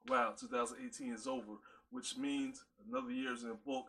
Wow, 2018 is over, which means another year is in the book,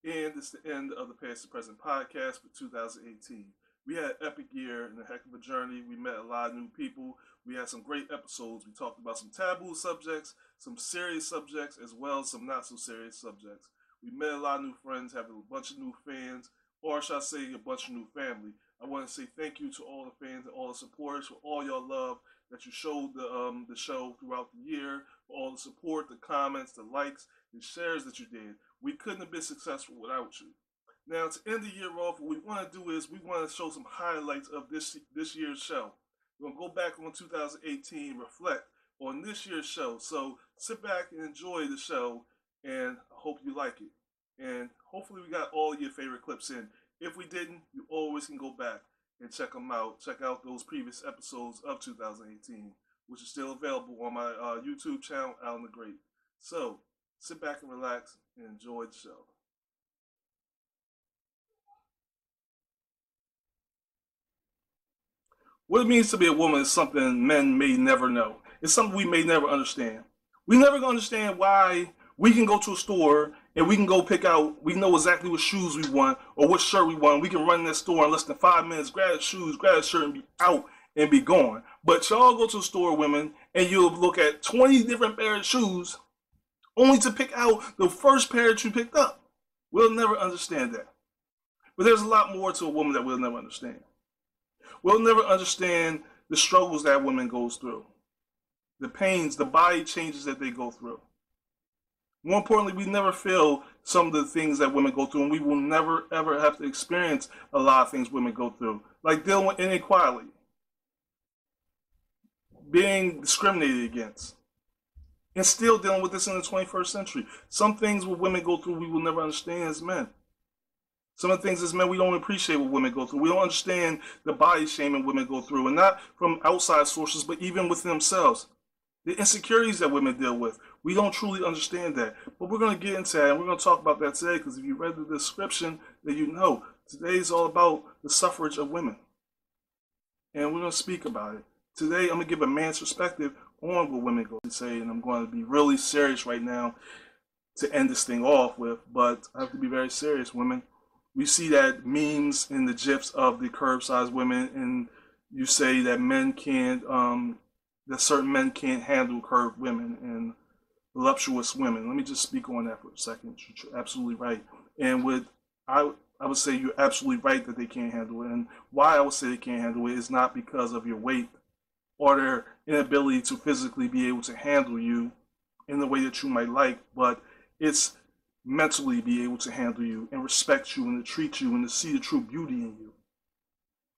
and it's the end of the Past to Present podcast for 2018. We had an epic year and a heck of a journey. We met a lot of new people. We had some great episodes. We talked about some taboo subjects, some serious subjects, as well as some not so serious subjects. We met a lot of new friends, having a bunch of new fans, or should I say, a bunch of new family. I want to say thank you to all the fans and all the supporters for all your love that you showed the show throughout the year, for all the support, the comments, the likes, the shares that you did. We couldn't have been successful without you. Now, to end the year off, what we want to do is we want to show some highlights of this year's show. We're going to go back on 2018, reflect on this year's show. So sit back and enjoy the show, and I hope you like it. And hopefully we got all your favorite clips in. If we didn't, you always can go back and check them out. Check out those previous episodes of 2018, which is still available on my YouTube channel, Alan the Great. So sit back and relax and enjoy the show. What it means to be a woman is something men may never know. It's something we may never understand. We never gonna understand why we can go to a store and we can go pick out, we know exactly what shoes we want or what shirt we want. We can run in that store in less than 5 minutes, grab the shoes, grab the shirt, and be out and be gone. But y'all go to a store, women, and you'll look at 20 different pairs of shoes only to pick out the first pair that you picked up. We'll never understand that. But there's a lot more to a woman that we'll never understand. We'll never understand the struggles that women goes through, the pains, the body changes that they go through. More importantly, we never feel some of the things that women go through, and we will never ever have to experience a lot of things women go through, like dealing with inequality, being discriminated against, and still dealing with this in the 21st century. Some things what women go through we will never understand as men. Some of the things as men we don't appreciate what women go through. We don't understand the body shaming women go through, and not from outside sources, but even within themselves. The insecurities that women deal with. We don't truly understand that. But we're going to get into that, and we're going to talk about that today, because if you read the description, then you know. Today is all about the suffrage of women. And we're going to speak about it. Today, I'm going to give a man's perspective on what women go to say, and I'm going to be really serious right now to end this thing off with, but I have to be very serious, women. We see that memes in the gifs of the curve-sized women, and you say that men can't, that certain men can't handle curved women and voluptuous women. Let me just speak on that for a second. You're absolutely right. And I would say you're absolutely right that they can't handle it. And why I would say they can't handle it is not because of your weight or their inability to physically be able to handle you in the way that you might like, but it's mentally be able to handle you and respect you and to treat you and to see the true beauty in you.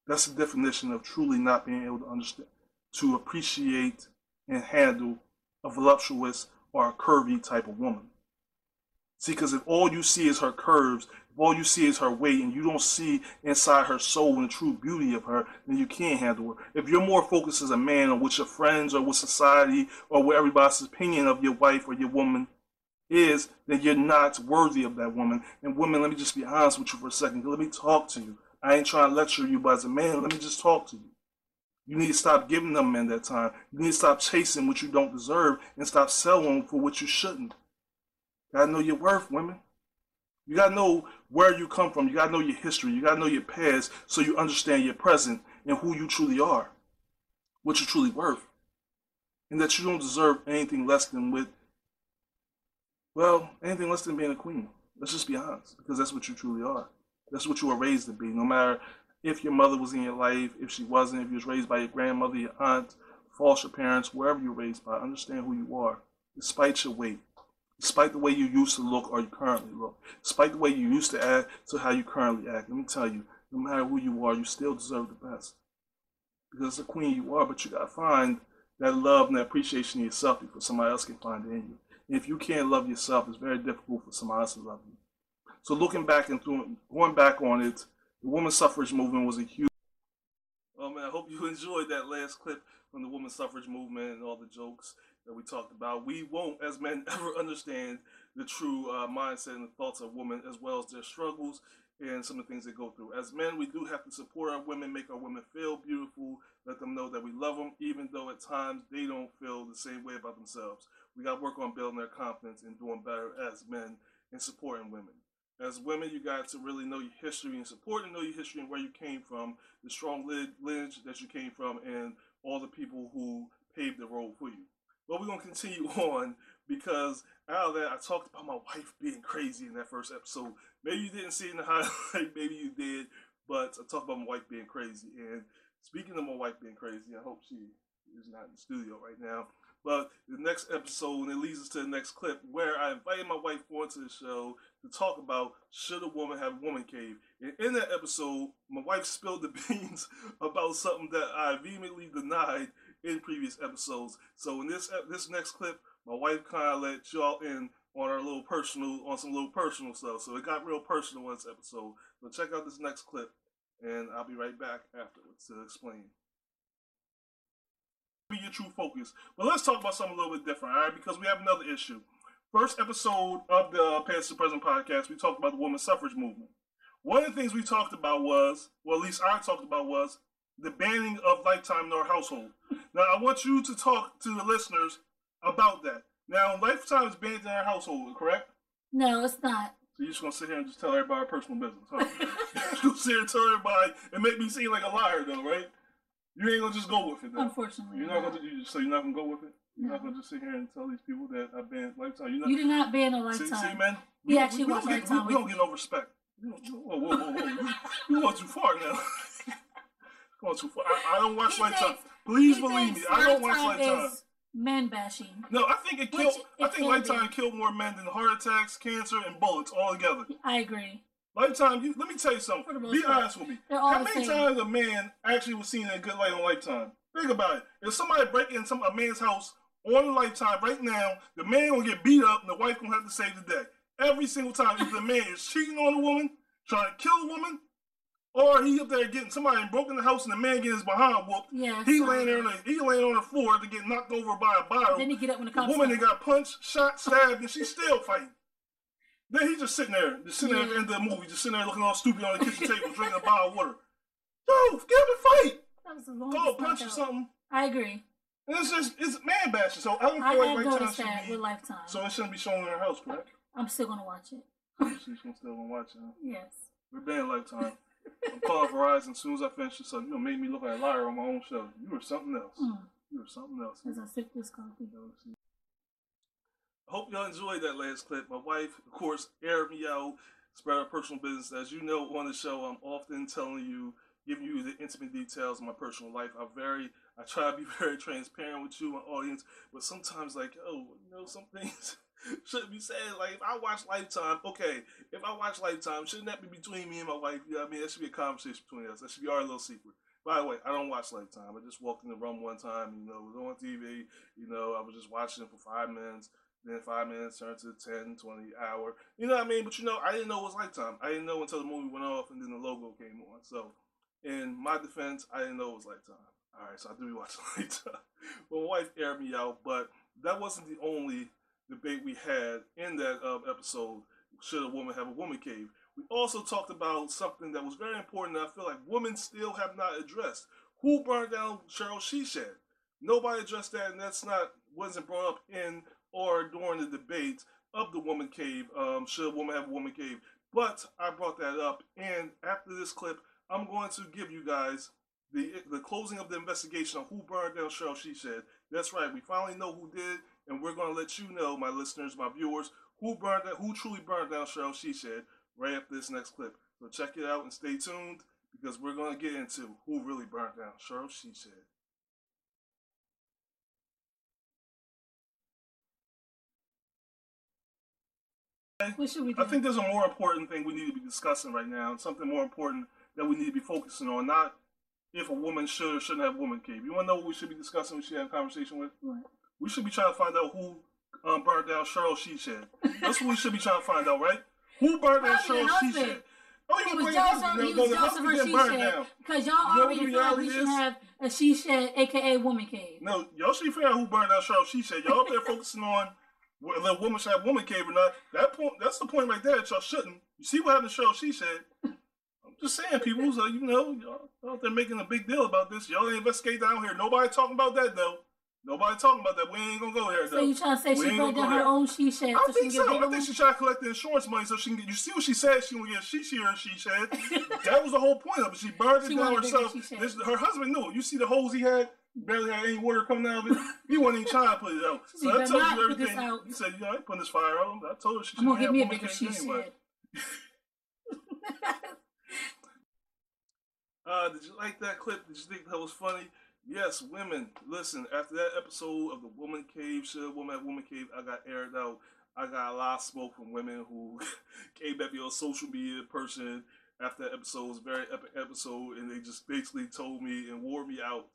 That's the definition of truly not being able to understand, to appreciate and handle a voluptuous or a curvy type of woman. See, because if all you see is her curves, if all you see is her weight, and you don't see inside her soul and the true beauty of her, then you can't handle her. If you're more focused as a man on what your friends or what society or what everybody's opinion of your wife or your woman is, that you're not worthy of that woman. And women, let me just be honest with you for a second. Let me talk to you. I ain't trying to lecture you, but as a man, let me just talk to you. You need to stop giving them men that time. You need to stop chasing what you don't deserve and stop selling for what you shouldn't. You gotta know your worth, women. You gotta know where you come from. You gotta know your history. You gotta know your past so you understand your present and who you truly are, what you're truly worth, and that you don't deserve anything less than anything less than being a queen. Let's just be honest, because that's what you truly are. That's what you were raised to be. No matter if your mother was in your life, if she wasn't, if you was raised by your grandmother, your aunt, foster parents, wherever you were raised by, understand who you are, despite your weight, despite the way you used to look or you currently look, despite the way you used to act to how you currently act. Let me tell you, no matter who you are, you still deserve the best. Because it's a queen you are, but you gotta find that love and that appreciation in yourself before somebody else can find it in you. If you can't love yourself, it's very difficult for somebody else to love you. So looking back and going back on it, the women's suffrage movement was a huge. Oh man, I hope you enjoyed that last clip from the women's suffrage movement and all the jokes that we talked about. We won't, as men, ever understand the true mindset and the thoughts of women, as well as their struggles and some of the things they go through. As men, we do have to support our women, make our women feel beautiful, let them know that we love them, even though at at times they don't feel the same way about themselves. We got to work on building their confidence and doing better as men and supporting women. As women, you got to really know your history and support and know your history and where you came from, the strong lineage that you came from, and all the people who paved the road for you. But we're going to continue on because out of that, I talked about my wife being crazy in that first episode. Maybe you didn't see it in the highlight, maybe you did, but I talked about my wife being crazy. And speaking of my wife being crazy, I hope she is not in the studio right now. But the next episode, and it leads us to the next clip, where I invited my wife onto the show to talk about should a woman have a woman cave. And in that episode, my wife spilled the beans about something that I vehemently denied in previous episodes. So in this next clip, my wife kind of let y'all in on some little personal stuff. So it got real personal in this episode. So check out this next clip, and I'll be right back afterwards to explain. Be your true focus. But let's talk about something a little bit different, all right? Because we have another issue. First episode of the Past to Present podcast, we talked about the women's suffrage movement. One of the things we talked about was, well, at least I talked about, was the banning of Lifetime in our household. Now, I want you to talk to the listeners about that. Now, Lifetime is banned in our household, correct? No, it's not. So you're just going to sit here and just tell everybody our personal business, huh? You're just going to sit here and tell everybody and make me seem like a liar, though, right? You ain't gonna just go with it, though. Unfortunately, you're not gonna. So you're not gonna go with it. You're not gonna just sit here and tell these people that I banned Lifetime. You did not ban a Lifetime. See, man. We actually watched Lifetime. We don't get no respect. Whoa. You going too far now. Going too far. I don't watch Lifetime. Please believe me, I don't watch Lifetime. Men bashing. No, I think it killed. I think Lifetime killed more men than heart attacks, cancer, and bullets all together. I agree. Lifetime, let me tell you something. Be honest with me. How many times a man actually was seen in a good light on Lifetime? Think about it. If somebody break in a man's house on Lifetime right now, the man gonna get beat up and the wife gonna have to save the day. Every single time. If the man is cheating on a woman, trying to kill a woman, or he up there getting somebody broke in the house and the man getting his behind whooped, he laying there on the floor to get knocked over by a bottle. Then he get up when the cops. The woman that got punched, shot, stabbed, and she's still fighting. Then he just sitting there at the end of the movie, just sitting there looking all stupid on the kitchen table, drinking a bottle of water. Yo, get him to fight. That was a long go punch or something. I agree. And it's man bashing. So I don't feel like Lifetime should be. With Lifetime. So it shouldn't be shown in our house, correct? I'm still gonna watch it. She's still gonna watch it. Huh? Yes. We're banning Lifetime. I'm calling Verizon as soon as I finish this up. You gonna make me look like a liar on my own show. You were something else. You were something else. As I sip this coffee. I hope y'all enjoyed that last clip. My wife, of course, aired me out, spread her personal business. As you know, on the show, I'm often telling you, giving you the intimate details of my personal life. I try to be very transparent with you, my audience, but sometimes, some things shouldn't be said. Like, if I watch Lifetime, shouldn't that be between me and my wife? You know what I mean? That should be a conversation between us. That should be our little secret. By the way, I don't watch Lifetime. I just walked in the room one time, it was on TV, I was just watching it for 5 minutes. Then 5 minutes turned to 10, 20, hour. You know what I mean? But I didn't know it was Lifetime. I didn't know until the movie went off and then the logo came on. So, in my defense, I didn't know it was Lifetime. All right, so I do be watching Lifetime. Well, my wife aired me out, but that wasn't the only debate we had in that episode, should a woman have a woman cave. We also talked about something that was very important that I feel like women still have not addressed. Who burned down Cheryl She Shed? Nobody addressed that, and wasn't brought up in or during the debate of the woman cave, should a woman have a woman cave. But I brought that up, and after this clip, I'm going to give you guys the closing of the investigation on who burned down Cheryl She Shed. That's right, we finally know who did, and we're going to let you know, my listeners, my viewers, who truly burned down Cheryl She Shed right after this next clip. So check it out and stay tuned, because we're going to get into who really burned down Cheryl She Shed. What should we do? I think there's a more important thing we need to be discussing right now, and something more important that we need to be focusing on, not if a woman should or shouldn't have a woman cave. You want to know what we should be discussing, we should have a conversation with? What? We should be trying to find out who burned down Cheryl She Shed. That's what we should be trying to find out, right? Who burned down Cheryl She Shed? Oh, he was jealous of her she shed. Because y'all already feel like we should have a she shed, a.k.a. woman cave. No, y'all should figure out who burned down Cheryl She Shed. Y'all up there focusing on whether a woman should have a woman cave or not. That's the point right there that y'all shouldn't. You see what happened to Cheryl She Shed? I'm just saying, people, so y'all out there making a big deal about this. Y'all ain't investigate down here. Nobody talking about that, though. Nobody talking about that. We ain't gonna go there, though. So you trying to say she burnt down her own she shed? I think so. I think she tried to collect the insurance money so she can get. You see what she said? She gonna get she shed. That was the whole point of it. She burned it down herself. Her husband knew. You see the holes he had? Barely had any water coming out of it. He wasn't even trying to put it out. So I told you everything. He said, I ain't putting this fire out. I told her she should have give me a bigger she shed. Did you like that clip? Did you think that was funny? Yes, women. Listen, after that episode of the Woman Cave show, Woman at Woman Cave, I got aired out. I got a lot of smoke from women who came at me on social media in person after that episode. It was a very epic episode, and they just basically told me and wore me out.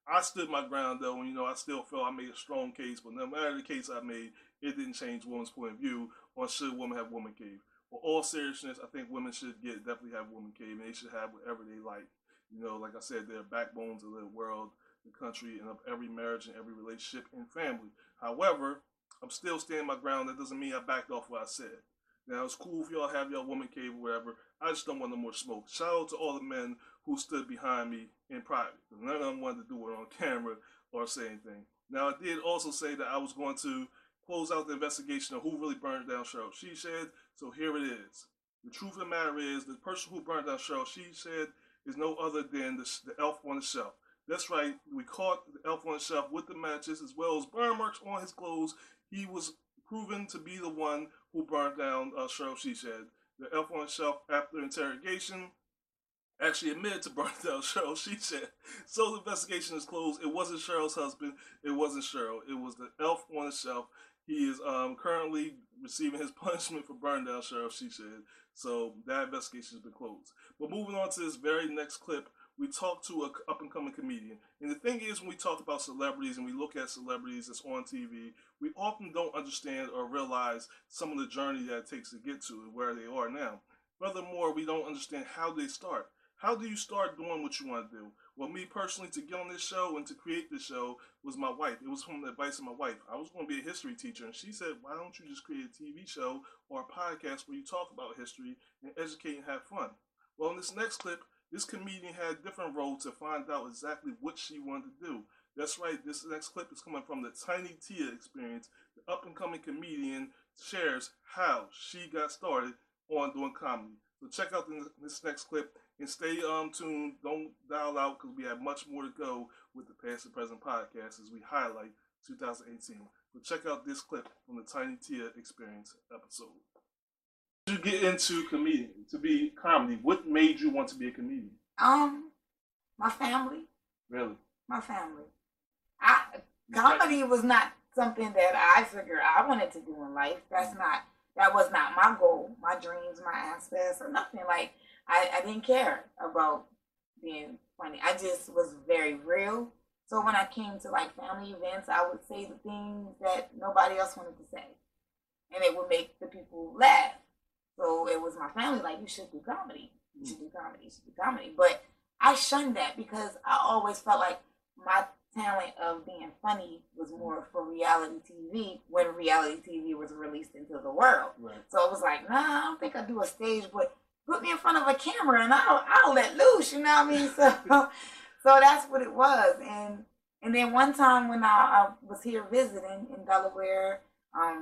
I stood my ground, though, and, I still felt I made a strong case, but no matter the case I made, it didn't change women's point of view on should women have Woman Cave. For all seriousness, I think women should definitely have Woman Cave, and they should have whatever they like. Like I said, they're backbones of the world, the country, and of every marriage and every relationship and family. However, I'm still standing my ground. That doesn't mean I backed off what I said. Now, it's cool if y'all have your Woman Cave or whatever. I just don't want no more smoke. Shout out to all the men who stood behind me in private. None of them wanted to do it on camera or say anything. Now, I did also say that I was going to close out the investigation of who really burned down Cheryl She Shed. So here it is. The truth of the matter is, the person who burned down Cheryl She Shed is no other than the elf on the shelf. That's right, we caught the elf on the shelf with the matches as well as burn marks on his clothes. He was proven to be the one who burned down Cheryl She Shed. The elf on the shelf, after interrogation, actually admitted to burning down Cheryl She Shed. So the investigation is closed. It wasn't Cheryl's husband. It wasn't Cheryl. It was the elf on the shelf. He is currently receiving his punishment for burning down Cheryl She Shed. So that investigation has been closed. But moving on to this very next clip, we talked to an up-and-coming comedian. And the thing is, when we talk about celebrities and we look at celebrities that's on TV, we often don't understand or realize some of the journey that it takes to get to where they are now. Furthermore, we don't understand how they start. How do you start doing what you want to do? Well, me personally, to get on this show and to create this show was my wife. It was from the advice of my wife. I was going to be a history teacher, and she said, why don't you just create a TV show or a podcast where you talk about history and educate and have fun? Well, in this next clip, this comedian had a different role to find out exactly what she wanted to do. That's right, this next clip is coming from the Tiny Tia experience. The up-and-coming comedian shares how she got started on doing comedy. So check out this next clip and stay tuned. Don't dial out because we have much more to go with the Past and Present podcast as we highlight 2018. So check out this clip from the Tiny Tia experience episode. You get into comedy? What made you want to be a comedian? My family. Really? My family. Comedy was not something that I figured I wanted to do in life. That was not my goal, my dreams, my aspects, or nothing. Like I didn't care about being funny. I just was very real. So when I came to like family events, I would say the things that nobody else wanted to say, and it would make the people laugh. So it was my family like, you should do comedy. You should do comedy. You should do comedy. But I shunned that because I always felt like my talent of being funny was more for reality TV when reality TV was released into the world. Right. So it was like, nah, I don't think I'll do a stage, but put me in front of a camera and I'll let loose, you know what I mean? So that's what it was. And then one time when I was here visiting in Delaware, I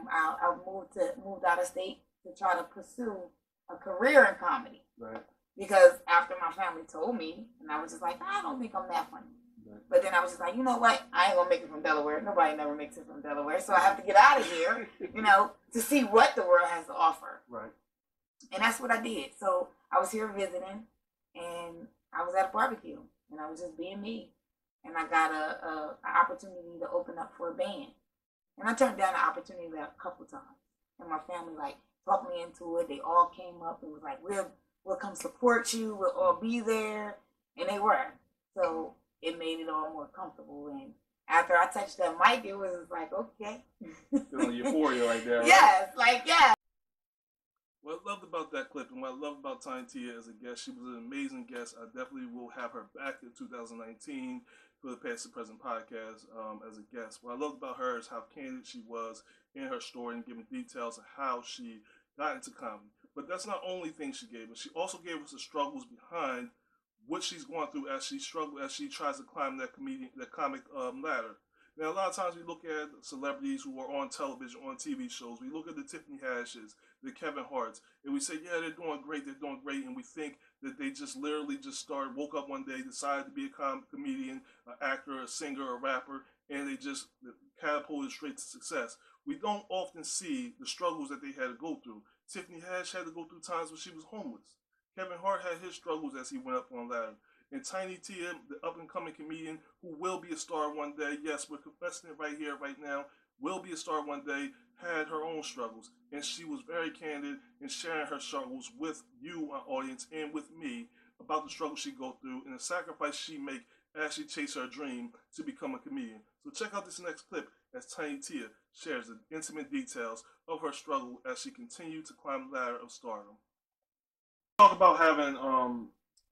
moved out of state to try to pursue a career in comedy. Right. Because after my family told me, and I was just like, I don't think I'm that funny. Right. But then I was just like, you know what? I ain't gonna make it from Delaware. Nobody never makes it from Delaware. So I have to get out of here, to see what the world has to offer. Right. And that's what I did. So I was here visiting, and I was at a barbecue, and I was just being me. And I got an opportunity to open up for a band. And I turned down the opportunity a couple times. And my family, talked me into it. They all came up and was like, we'll come support you. We'll all be there. And they were. So it made it all more comfortable. And after I touched that mic, it was like, okay. Feeling euphoria right there, right? Yes, yeah. What I loved about that clip and what I loved about Tiny Tia as a guest, she was an amazing guest. I definitely will have her back in 2019 for the Past and Present podcast as a guest. What I loved about her is how candid she was in her story and giving details of how she got into comedy. But that's not the only thing she gave us. She also gave us the struggles behind what she's going through as she tries to climb that comic ladder. Now, a lot of times we look at celebrities who are on television, on TV shows. We look at the Tiffany Haddishes, the Kevin Harts, and we say, yeah, they're doing great, and we think that they just literally just woke up one day, decided to be a comedian, an actor, a singer, a rapper, and they just catapulted straight to success. We don't often see the struggles that they had to go through. Tiffany Haddish had to go through times when she was homeless. Kevin Hart had his struggles as he went up on ladder. And Tiny Tia, the up-and-coming comedian who will be a star one day, yes, we're confessing it right here, right now, will be a star one day, had her own struggles. And she was very candid in sharing her struggles with you, our audience, and with me about the struggles she go through and the sacrifice she make as she chase her dream to become a comedian. So check out this next clip as Tiny Tia shares the intimate details of her struggle as she continued to climb the ladder of stardom.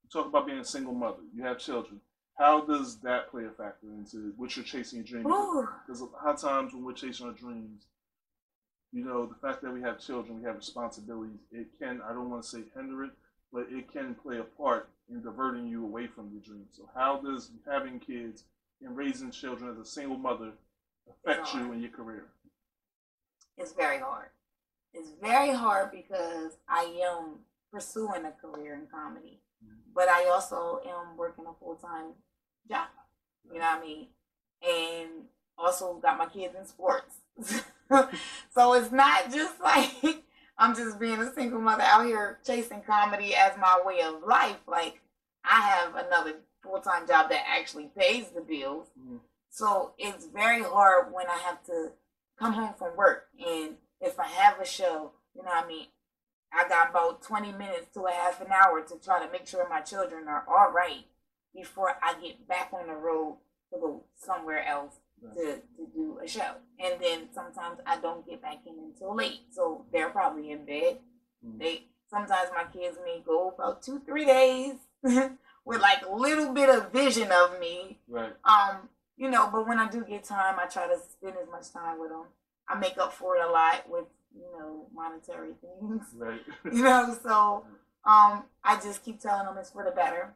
Talk about being a single mother. You have children. How does that play a factor into what you're chasing your dream? Because a lot of times when we're chasing our dreams, you know, the fact that we have children, we have responsibilities, it can, I don't want to say hinder it, but it can play a part in diverting you away from your dreams. So how does having kids and raising children as a single mother affect you in your career? It's very hard. It's very hard because I am pursuing a career in comedy. But I also am working a full-time job, you know what I mean? And also got my kids in sports. So it's not just like I'm just being a single mother out here chasing comedy as my way of life. Like, I have another full-time job that actually pays the bills. So it's very hard when I have to come home from work. And if I have a show, you know what I mean, I got about 20 minutes to a half an hour to try to make sure my children are all right before I get back on the road to go somewhere else to do a show. And then sometimes I don't get back in until late. So they're probably in bed. Sometimes my kids may go about 2-3 days with like a little bit of vision of me. You know, but when I do get time, I try to spend as much time with them. I make up for it a lot with, you know, monetary things. You know, so I just keep telling them it's for the better.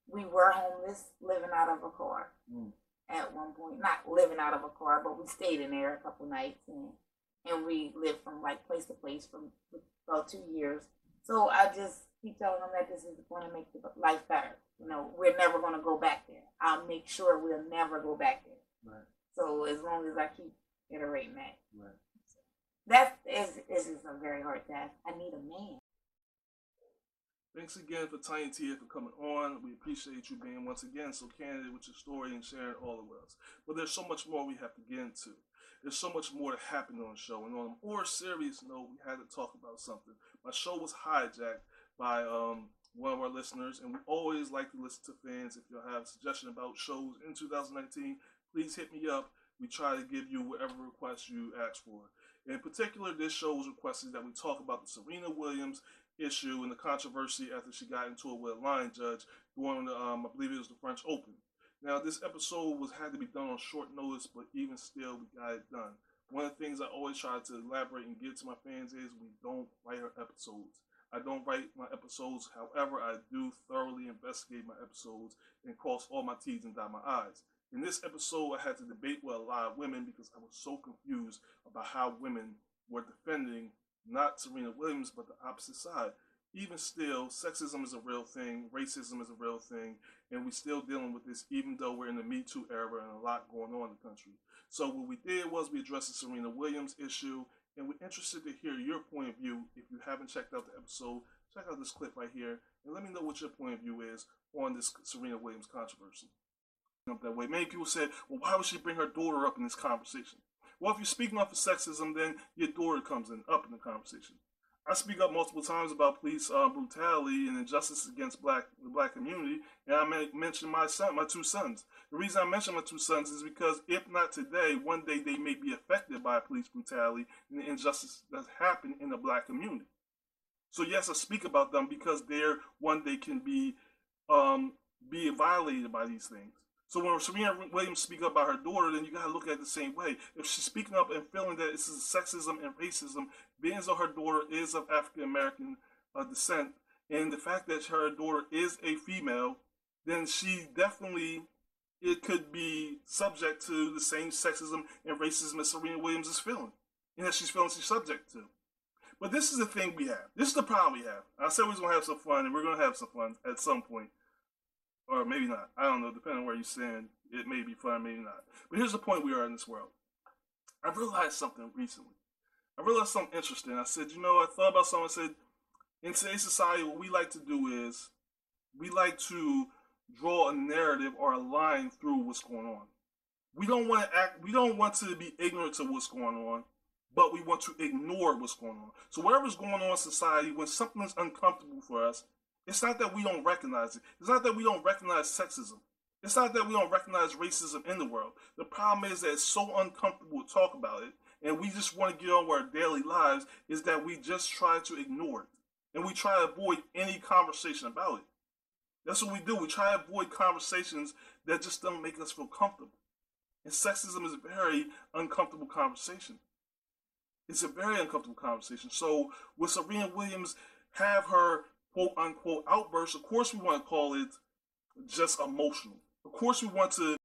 We were homeless, living out of a car at one point. Not living out of a car, but we stayed in there a couple nights, and we lived from like place to place for about 2 years. So I just keep telling them that this is going to make life better. You know, we're never going to go back there. I'll make sure we'll never go back there. So as long as I keep iterating that. That is a very hard task. I need a man. Thanks again for Tiny Tia for coming on. We appreciate you being once again so candid with your story and sharing all of us. But there's so much more we have to get into. There's so much more that happened on the show. And on a more serious note, we had to talk about something. My show was hijacked by one of our listeners, and we always like to listen to fans. If you have a suggestion about shows in 2019, please hit me up. We try to give you whatever requests you ask for. In particular, this show was requested that we talk about the Serena Williams issue and the controversy after she got into it with a line judge during the, I believe it was the French Open. Now, this episode had to be done on short notice, but even still, we got it done. One of the things I always try to elaborate and give to my fans is we don't write our episodes. I don't write my episodes. However, I do thoroughly investigate my episodes and cross all my T's and dot my I's. In this episode, I had to debate with a lot of women because I was so confused about how women were defending not Serena Williams, but the opposite side. Even still, sexism is a real thing, racism is a real thing, and we're still dealing with this even though we're in the Me Too era and a lot going on in the country. So what we did was we addressed the Serena Williams issue, and we're interested to hear your point of view. If you haven't checked out the episode, check out this clip right here, and let me know what your point of view is on this Serena Williams controversy. That way. Many people said, well, why would she bring her daughter up in this conversation? Well, if you're speaking up for sexism, then your daughter comes up in the conversation. I speak up multiple times about police brutality and injustice against the black community, and I mentioned my two sons. The reason I mention my two sons is because if not today, one day they may be affected by police brutality and the injustice that happened in the black community. So yes, I speak about them because they're one day can be violated by these things. So when Serena Williams speaks up about her daughter, then you got to look at it the same way. If she's speaking up and feeling that this is sexism and racism, being as though her daughter is of African American descent, and the fact that her daughter is a female, then she definitely it could be subject to the same sexism and racism that Serena Williams is feeling, and that she's feeling she's subject to. But this is the thing we have. This is the problem we have. I said we was going to have some fun, and we're going to have some fun at some point. Or maybe not. I don't know. Depending on where you're saying, it may be fun, maybe not. But here's the point we are in this world. I realized something recently. I realized something interesting. I said, I thought about something. I said, in today's society, what we like to do is we like to draw a narrative or a line through what's going on. We don't want to be ignorant to what's going on, but we want to ignore what's going on. So whatever's going on in society, when something is uncomfortable for us, it's not that we don't recognize it. It's not that we don't recognize sexism. It's not that we don't recognize racism in the world. The problem is that it's so uncomfortable to talk about it, and we just want to get on with our daily lives, is that we just try to ignore it. And we try to avoid any conversation about it. That's what we do. We try to avoid conversations that just don't make us feel comfortable. And sexism is a very uncomfortable conversation. It's a very uncomfortable conversation. So with Serena Williams have her quote unquote outburst, of course we want to call it just emotional. Of course we want to.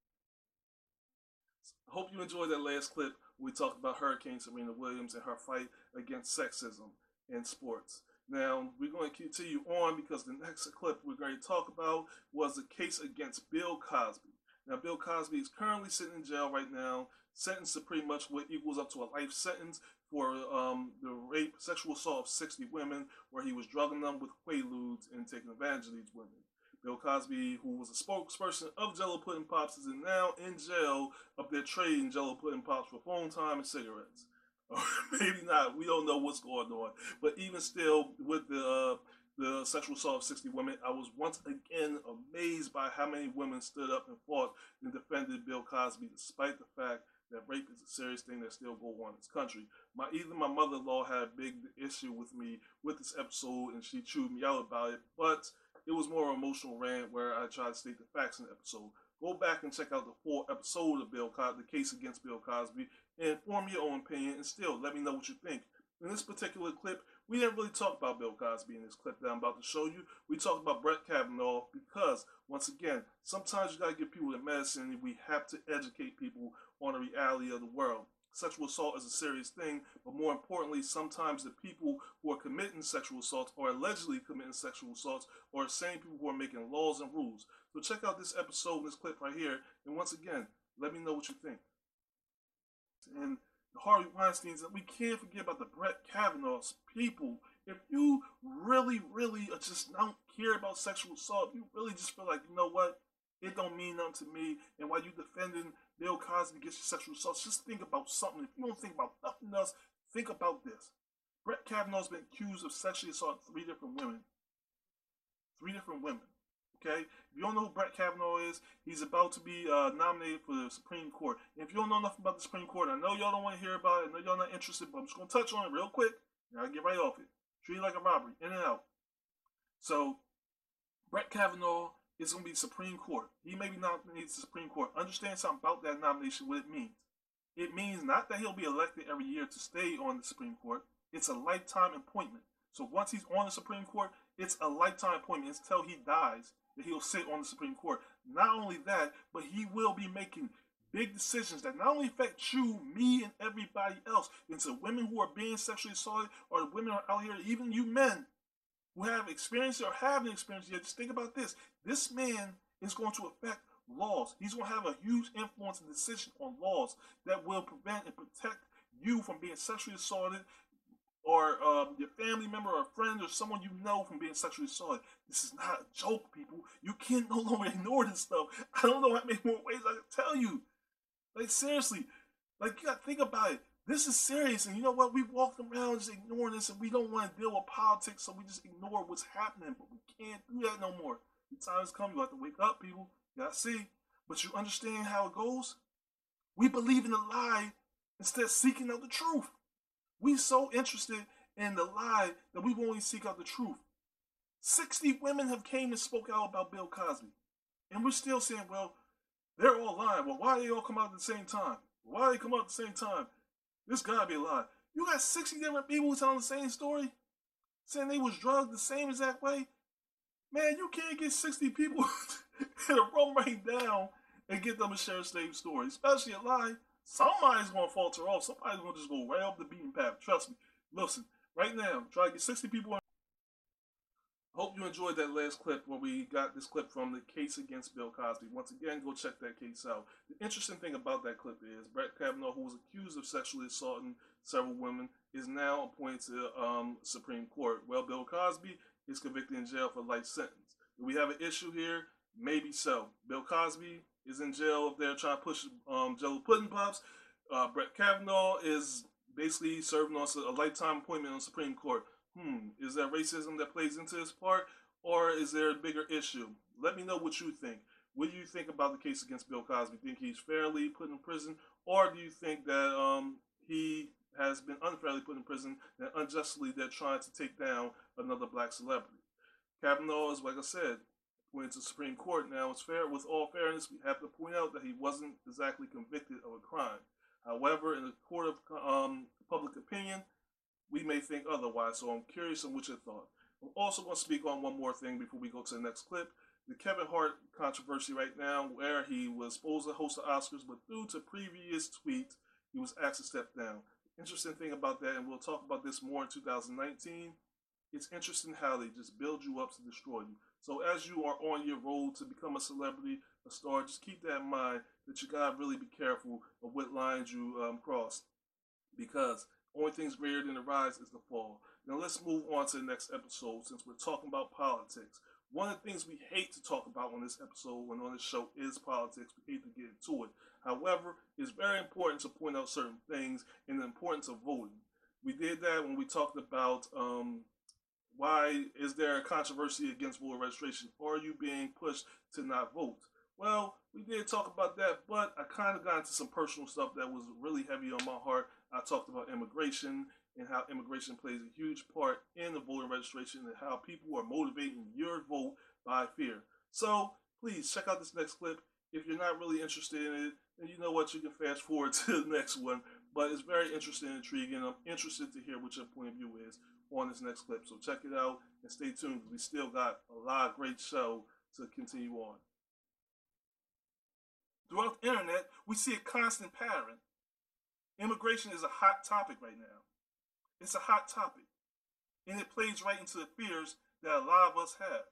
I hope you enjoyed that last clip. We talked about Hurricane Serena Williams and her fight against sexism in sports. Now, we're going to continue on because the next clip we're going to talk about was the case against Bill Cosby. Now, Bill Cosby is currently sitting in jail right now, sentenced to pretty much what equals up to a life sentence for the rape, sexual assault of 60 women, where he was drugging them with Quaaludes and taking advantage of these women. Bill Cosby, who was a spokesperson of Jello Pudding Pops, is now in jail up there trading Jello Pudding Pops for phone time and cigarettes. Or maybe not. We don't know what's going on. But even still, with the sexual assault of 60 women, I was once again amazed by how many women stood up and fought and defended Bill Cosby, despite the fact that rape is a serious thing that still goes on in this country. Even my mother-in-law had a big issue with me with this episode, and she chewed me out about it. But it was more an emotional rant where I tried to state the facts in the episode. Go back and check out the full episode of the case against Bill Cosby, and form your own opinion, and still let me know what you think. In this particular clip, we didn't really talk about Bill Cosby in this clip that I'm about to show you. We talked about Brett Kavanaugh because, once again, sometimes you got to give people the medicine, and we have to educate people on the reality of the world. Sexual assault is a serious thing, but more importantly, sometimes the people who are committing sexual assaults or allegedly committing sexual assaults are the same people who are making laws and rules. So check out this episode, this clip right here, and once again, let me know what you think. And the Harvey Weinsteins, and we can't forget about the Brett Kavanaugh's people. If you really, really just don't care about sexual assault, you really just feel like, you know what, it don't mean nothing to me, and while you defending Bill Cosby against sexual assault, just think about something. If you don't think about nothing else, think about this. Brett Kavanaugh's been accused of sexually assaulting 3 different women. 3 different women. Okay? If you don't know who Brett Kavanaugh is, he's about to be nominated for the Supreme Court. And if you don't know nothing about the Supreme Court, I know y'all don't want to hear about it, I know y'all not interested, but I'm just going to touch on it real quick, and I'll get right off it. Treat it like a robbery, in and out. So, Brett Kavanaugh is going to be Supreme Court. He may be nominated to the Supreme Court. Understand something about that nomination, what it means. It means not that he'll be elected every year to stay on the Supreme Court. It's a lifetime appointment. So once he's on the Supreme Court, it's a lifetime appointment until he dies that he'll sit on the Supreme Court. Not only that, but he will be making big decisions that not only affect you, me, and everybody else. It's the women who are being sexually assaulted, or the women who are out here, even you men who have experienced or haven't experienced yet. Just think about this. This man is going to affect laws. He's going to have a huge influence and decision on laws that will prevent and protect you from being sexually assaulted, or your family member or friend or someone you know from being sexually assaulted. This is not a joke, people. You can no longer ignore this stuff. I don't know how many more ways I can tell you. Like, seriously. Like, you got to think about it. This is serious, and you know what? We've walked around just ignoring this, and we don't want to deal with politics, so we just ignore what's happening, but we can't do that no more. The time has come. You have to wake up, people. You got to see. But you understand how it goes? We believe in the lie instead of seeking out the truth. We're so interested in the lie that we won't even seek out the truth. 60 women have came and spoke out about Bill Cosby. And we're still saying, well, they're all lying. Well, why do they all come out at the same time? Why do they come out at the same time? This gotta be a lie. You got 60 different people telling the same story? Saying they was drugged the same exact way? Man, you can't get 60 people in a room right now and get them to share the same story, especially a lie. Somebody's going to falter off. Somebody's going to just go right off the beaten path. Trust me. Listen, right now, try to get 60 people on. Hope you enjoyed that last clip where we got this clip from the case against Bill Cosby. Once again, go check that case out. The interesting thing about that clip is Brett Kavanaugh, who was accused of sexually assaulting several women, is now appointed to Supreme Court. Well, Bill Cosby is convicted in jail for life sentence. Do we have an issue here? Maybe so. Bill Cosby is in jail up there trying to push Jello pudding pops. Brett Kavanaugh is basically serving on a lifetime appointment on the Supreme Court. Is that racism that plays into this part, or is there a bigger issue? Let me know what you think. What do you think about the case against Bill Cosby? Think he's fairly put in prison, or do you think that he has been unfairly put in prison and unjustly they're trying to take down another black celebrity? Kavanaugh is, like I said, went to the Supreme Court. Now, it's fair. With all fairness, we have to point out that he wasn't exactly convicted of a crime. However, in the court of public opinion, we may think otherwise, so I'm curious on what your thought. I'm also going to speak on one more thing before we go to the next clip. The Kevin Hart controversy right now, where he was supposed to host the Oscars, but due to previous tweets, he was asked to step down. Interesting thing about that, and we'll talk about this more in 2019, it's interesting how they just build you up to destroy you. So as you are on your road to become a celebrity, a star, just keep that in mind that you got to really be careful of what lines you cross, because only thing's greater than the rise is the fall. Now let's move on to the next episode since we're talking about politics. One of the things we hate to talk about on this episode and on this show is politics. We hate to get into it. However, it's very important to point out certain things and the importance of voting. We did that when we talked about why is there a controversy against voter registration? Are you being pushed to not vote? Well, we did talk about that, but I kind of got into some personal stuff that was really heavy on my heart. I talked about immigration and how immigration plays a huge part in the voter registration and how people are motivating your vote by fear. So please check out this next clip. If you're not really interested in it, then you know what, you can fast forward to the next one. But it's very interesting and intriguing. I'm interested to hear what your point of view is on this next clip. So check it out and stay tuned because we still got a lot of great show to continue on. Throughout the internet, we see a constant pattern. Immigration is a hot topic right now. It's a hot topic. And it plays right into the fears that a lot of us have.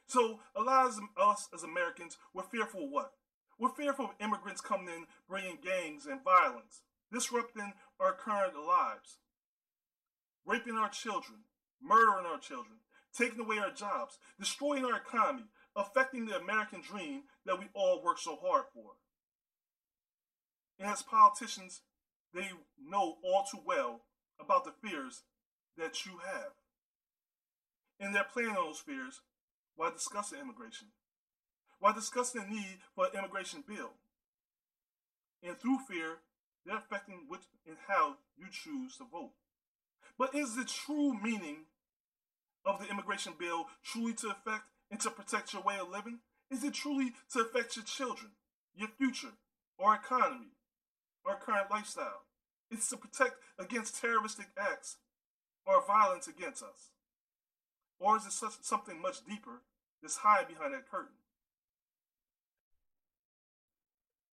So a lot of us as Americans, we're fearful of what? We're fearful of immigrants coming in, bringing gangs and violence, disrupting our current lives, raping our children, murdering our children, taking away our jobs, destroying our economy, affecting the American dream that we all work so hard for. And as politicians, they know all too well about the fears that you have. And they're playing on those fears while discussing immigration, while discussing the need for an immigration bill. And through fear, they're affecting which and how you choose to vote. But is the true meaning of the immigration bill truly to affect and to protect your way of living? Is it truly to affect your children, your future, our economy, our current lifestyle? It's to protect against terroristic acts or violence against us. Or is it something much deeper that's hiding behind that curtain?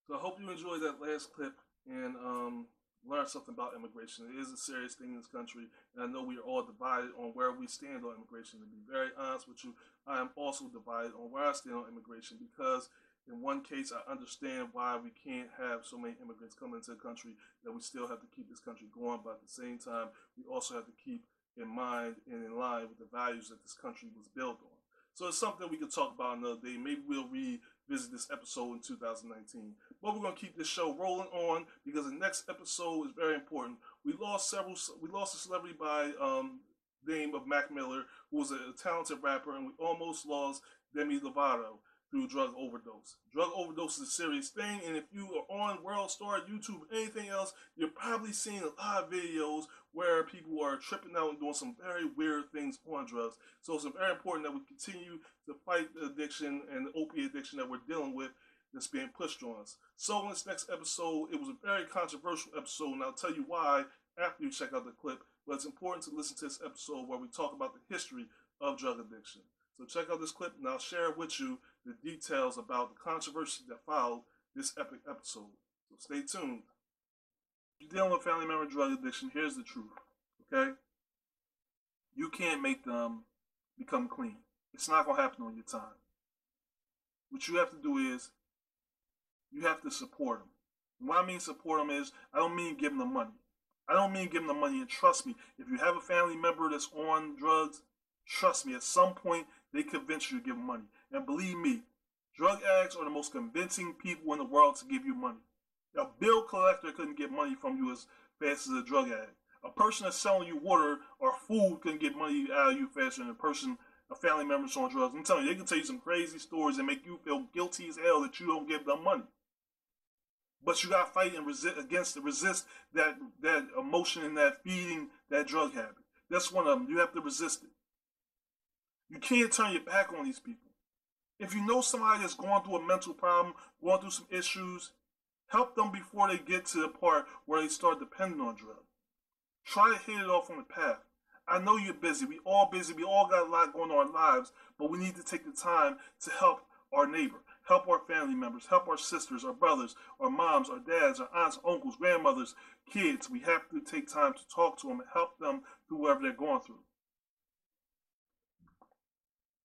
So I hope you enjoyed that last clip and learn something about immigration. It is a serious thing in this country, and I know we are all divided on where we stand on immigration. To be very honest with you, I am also divided on where I stand on immigration because in one case, I understand why we can't have so many immigrants come into the country, that we still have to keep this country going, but at the same time, we also have to keep in mind and in line with the values that this country was built on. So it's something we could talk about another day. Maybe we'll revisit this episode in 2019. But we're going to keep this show rolling on because the next episode is very important. We lost a celebrity by name of Mac Miller, who was a talented rapper, and we almost lost Demi Lovato through drug overdose. Drug overdose is a serious thing, and if you are on World Star, YouTube, anything else, you're probably seeing a lot of videos where people are tripping out and doing some very weird things on drugs. So it's very important that we continue to fight the addiction and the opiate addiction that we're dealing with that's being pushed on us. So in this next episode, it was a very controversial episode, and I'll tell you why after you check out the clip, but it's important to listen to this episode where we talk about the history of drug addiction. So check out this clip, and I'll share with you the details about the controversy that followed this epic episode. So stay tuned. If you're dealing with family member drug addiction, here's the truth, okay? You can't make them become clean. It's not going to happen on your time. What you have to do is you have to support them. And what I mean support them is, I don't mean giving them money. I don't mean giving them money, and trust me, if you have a family member that's on drugs, trust me, at some point, they convince you to give them money. And believe me, drug addicts are the most convincing people in the world to give you money. A bill collector couldn't get money from you as fast as a drug addict. A person that's selling you water or food couldn't get money out of you faster than a family member that's on drugs. I'm telling you, they can tell you some crazy stories and make you feel guilty as hell that you don't give them money. But you gotta fight and resist that emotion and that feeding that drug habit. That's one of them. You have to resist it. You can't turn your back on these people. If you know somebody that's going through a mental problem, going through some issues, help them before they get to the part where they start depending on drugs. Try to hit it off on the path. I know you're busy. We all busy. We all got a lot going on in our lives, but we need to take the time to help our neighbor, help our family members, help our sisters, our brothers, our moms, our dads, our aunts, uncles, grandmothers, kids. We have to take time to talk to them and help them through whatever they're going through.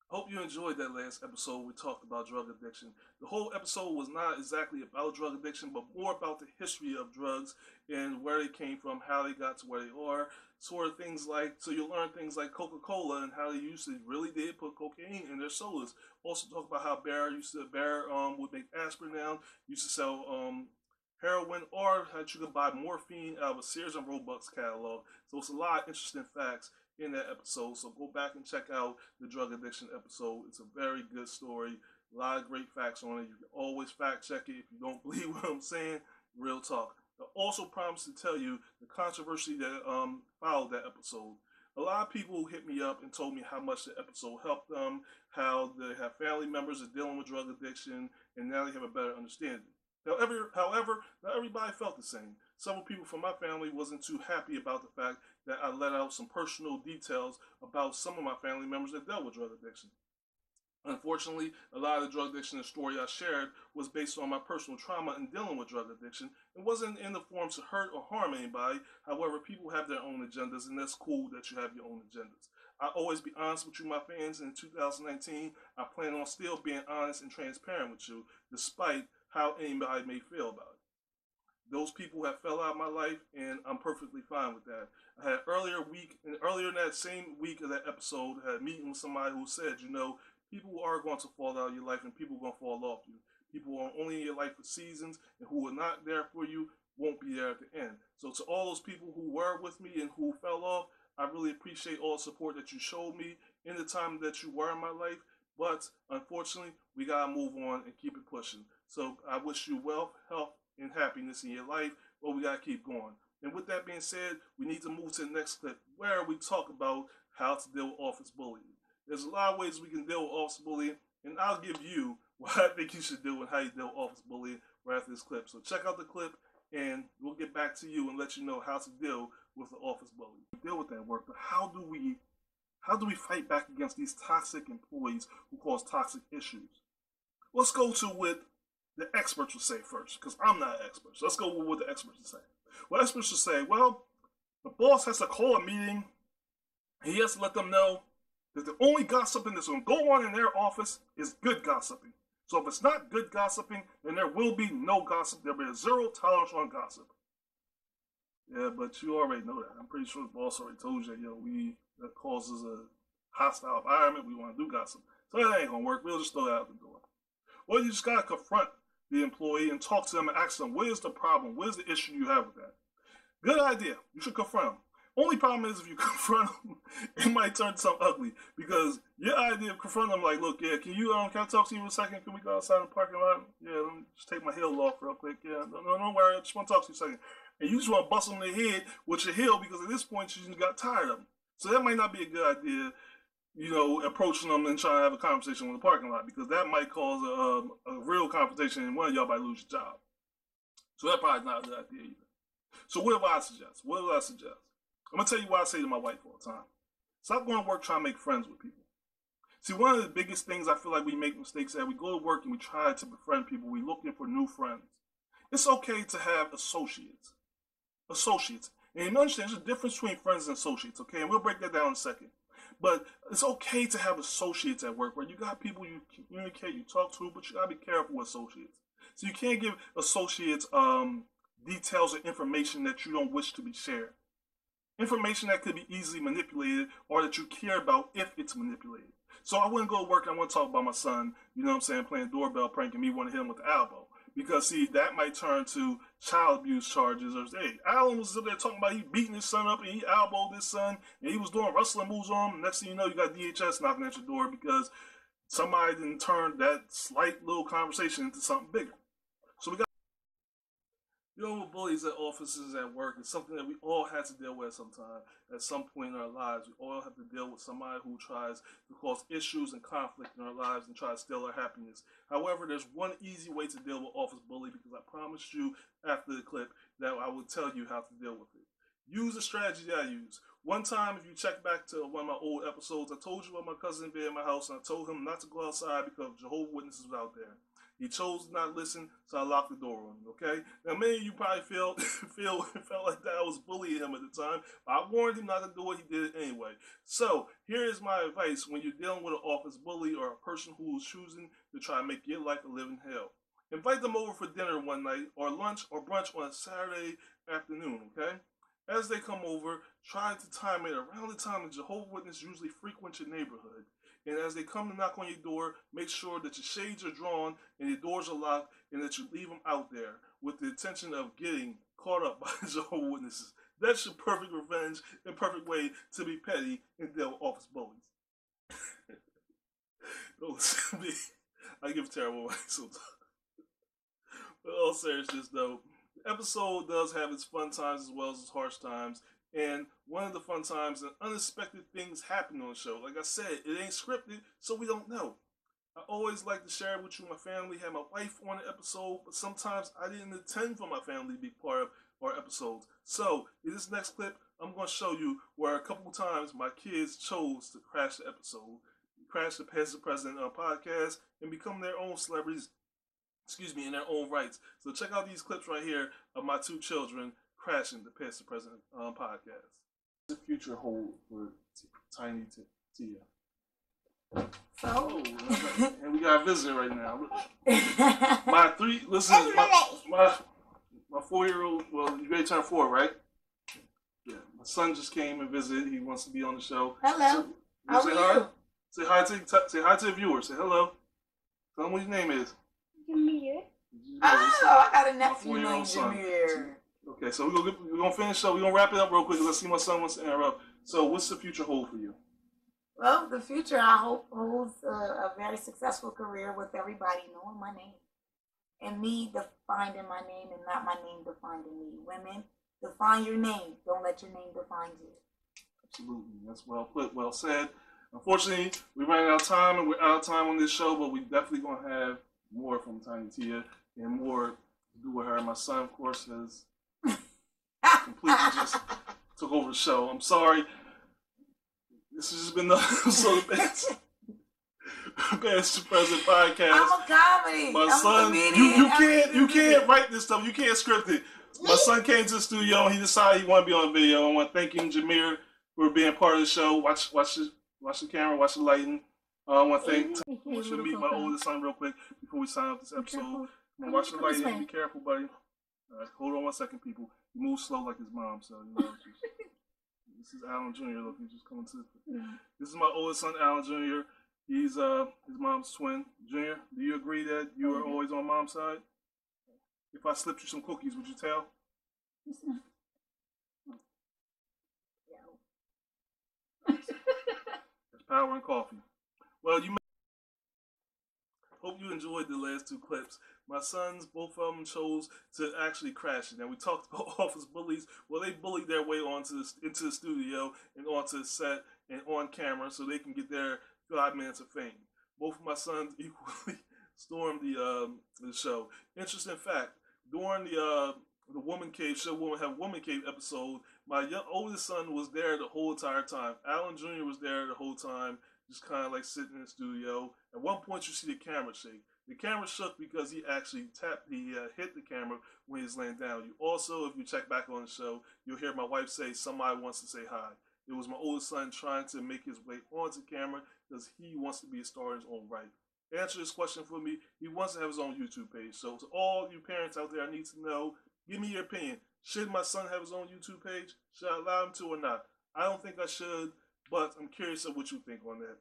Hope you enjoyed that last episode. We talked about drug addiction. The whole episode was not exactly about drug addiction, but more about the history of drugs and where they came from, how they got to where they are, sort of things like, so you'll learn things like Coca-Cola and how they used to really did put cocaine in their sodas. Also talk about how Bear would make aspirin now, used to sell heroin, or how you could buy morphine out of a Sears and Roebuck's catalog. So it's a lot of interesting facts in that episode, so go back and check out the drug addiction episode. It's a very good story, a lot of great facts on it. You can always fact check it if you don't believe what I'm saying. Real talk. I also promise to tell you the controversy that followed that episode. A lot of people hit me up and told me how much the episode helped them, how they have family members that are dealing with drug addiction, and now they have a better understanding. However, not everybody felt the same. Several people from my family wasn't too happy about the fact that I let out some personal details about some of my family members that dealt with drug addiction. Unfortunately, a lot of the drug addiction story I shared was based on my personal trauma in dealing with drug addiction. It wasn't in the form to hurt or harm anybody. However, people have their own agendas, and that's cool that you have your own agendas. I always be honest with you, my fans. In 2019, I plan on still being honest and transparent with you, despite how anybody may feel about it. Those people have fell out of my life, and I'm perfectly fine with that. I had earlier in that same week of that episode, I had a meeting with somebody who said, people are going to fall out of your life, and people are going to fall off you. People are only in your life for seasons, and who are not there for you won't be there at the end. So to all those people who were with me and who fell off, I really appreciate all the support that you showed me in the time that you were in my life. But unfortunately, we got to move on and keep it pushing. So I wish you wealth, health, and happiness in your life, but we got to keep going. And with that being said, we need to move to the next clip where we talk about how to deal with office bullying. There's a lot of ways we can deal with office bullying, and I'll give you what I think you should do and how you deal with office bullying right after this clip. So check out the clip, and we'll get back to you and let you know how to deal with the office bully. Deal with that work, but how do we fight back against these toxic employees who cause toxic issues? Let's go to what the experts will say first, because I'm not an expert. So let's go with what the experts will say. Well, experts will say, well, the boss has to call a meeting. He has to let them know that the only gossiping that's going to go on in their office is good gossiping. So if it's not good gossiping, then there will be no gossip. There'll be a zero tolerance on gossip. Yeah, but you already know that. I'm pretty sure the boss already told you, that causes a hostile environment. We want to do gossip. So that ain't going to work. We'll just throw that out the door. Well, you just got to confront the employee and talk to them and ask them, what is the problem? What is the issue you have with that? Good idea. You should confront them. Only problem is if you confront them, it might turn to something ugly. Because your idea of confronting them, like, look, yeah, can I talk to you for a second? Can we go outside in the parking lot? Yeah, let me just take my heel off real quick. Yeah, don't worry. I just want to talk to you a second. And you just want to bust them in the head with your heel because at this point you just got tired of them. So that might not be a good idea, approaching them and trying to have a conversation in the parking lot, because that might cause a real confrontation and one of y'all might lose your job. So that probably not a good idea either. So what do I suggest? I'm going to tell you what I say to my wife all the time. Stop going to work trying to make friends with people. See, one of the biggest things I feel like we make mistakes at, we go to work and we try to befriend people. We're looking for new friends. It's okay to have associates. Associates. And you understand there's a difference between friends and associates, okay? And we'll break that down in a second. But it's okay to have associates at work, where you got people you communicate, you talk to, but you gotta be careful with associates. So you can't give associates details or information that you don't wish to be shared. Information that could be easily manipulated or that you care about if it's manipulated. So I wouldn't go to work and I want to talk about my son, you know what I'm saying, playing doorbell prank and me want to hit him with the elbow. Because, see, that might turn to child abuse charges. Or, hey, Alan was up there talking about he beating his son up and he elbowed his son and he was doing wrestling moves on him. Next thing you know, you got DHS knocking at your door because somebody didn't turn that slight little conversation into something bigger. So we got bullies at offices, at work, is something that we all have to deal with sometime at some point in our lives. We all have to deal with somebody who tries to cause issues and conflict in our lives and try to steal our happiness. However, there's one easy way to deal with office bully, because I promised you after the clip that I would tell you how to deal with it. Use the strategy that I use. One time, if you check back to one of my old episodes, I told you about my cousin being in my house, and I told him not to go outside because Jehovah's Witnesses was out there. He chose to not listen, so I locked the door on him, okay? Now, many of you probably felt like that I was bullying him at the time. But I warned him not to do it. He did it anyway. So, here is my advice when you're dealing with an office bully or a person who is choosing to try to make your life a living hell. Invite them over for dinner one night, or lunch or brunch on a Saturday afternoon, okay? As they come over, try to time it around the time that Jehovah's Witnesses usually frequent your neighborhood. And as they come to knock on your door, make sure that your shades are drawn and your doors are locked and that you leave them out there with the intention of getting caught up by the Jehovah's Witnesses. That's your perfect revenge and perfect way to be petty and deal with office bullies. I give terrible advice sometimes. But in all seriousness, though, the episode does have its fun times as well as its harsh times. And one of the fun times, and unexpected things happen on the show. Like I said, it ain't scripted, so we don't know. I always like to share it with you. My family had my wife on the episode, but sometimes I didn't intend for my family to be part of our episodes. So, in this next clip, I'm going to show you where a couple times my kids chose to crash the episode, crash the Past the President podcast, and become their own celebrities, in their own rights. So check out these clips right here of my two children crashing the Past the President podcast. The future hold for Tiny Tia. So, and we got a visitor right now. My 4-year-old. Well, you ready to turn 4, right? Yeah. My son just came and visited. He wants to be on the show. Hello. How are you? Say hi to the viewers. Say hello. Tell them what your name is. Jameer. Oh, I got a nephew named Jameer. Okay, so we're gonna finish up. We're gonna wrap it up real quick because I see my son wants to interrupt. So, what's the future hold for you? Well, the future, I hope, holds a very successful career with everybody knowing my name. And me defining my name and not my name defining me. Women, define your name. Don't let your name define you. Absolutely. That's well put, well said. Unfortunately, we're running out of time, and we're out of time on this show, but we definitely going to have more from Tiny Tia and more to do with her. My son, of course, has completely just took over the show. I'm sorry. This has just been the episode of Past the President podcast. I'm a comedy. My son, you can't write this stuff. You can't script it. My son came to the studio and he decided he wanted to be on video. I want to thank you, Jameer, for being part of the show. Watch the camera, watch the lighting. I want to thank. I want you to meet my oldest son real quick before we sign off this episode. Watch the lighting. Be careful, buddy. All right, hold on 1 second, people. He moves slow like his mom, so you know. This is Alan Jr. Look, he's just coming to. This is my oldest son, Alan Jr. He's his mom's twin. Junior, do you agree that you are always on mom's side? If I slipped you some cookies, would you tell? There's power in coffee. Well, hope you enjoyed the last two clips. My sons, both of them chose to actually crash it. Now, we talked about office bullies. Well, they bullied their way into the studio and onto the set and on camera so they can get their 5 minutes of fame. Both of my sons equally stormed the show. Interesting fact, during the Woman Cave show, Woman Cave episode, my oldest son was there the whole entire time. Alan Jr. was there the whole time. just kind of like sitting in the studio. At one point, you see the camera shake. The camera shook because he actually hit the camera when he was laying down. You also, if you check back on the show, you'll hear my wife say, somebody wants to say hi. It was my oldest son trying to make his way onto camera because he wants to be a star in his own right. Answer this question for me. He wants to have his own YouTube page. So to all you parents out there, I need to know, give me your opinion. Should my son have his own YouTube page? Should I allow him to or not? I don't think I should, but I'm curious of what you think on that.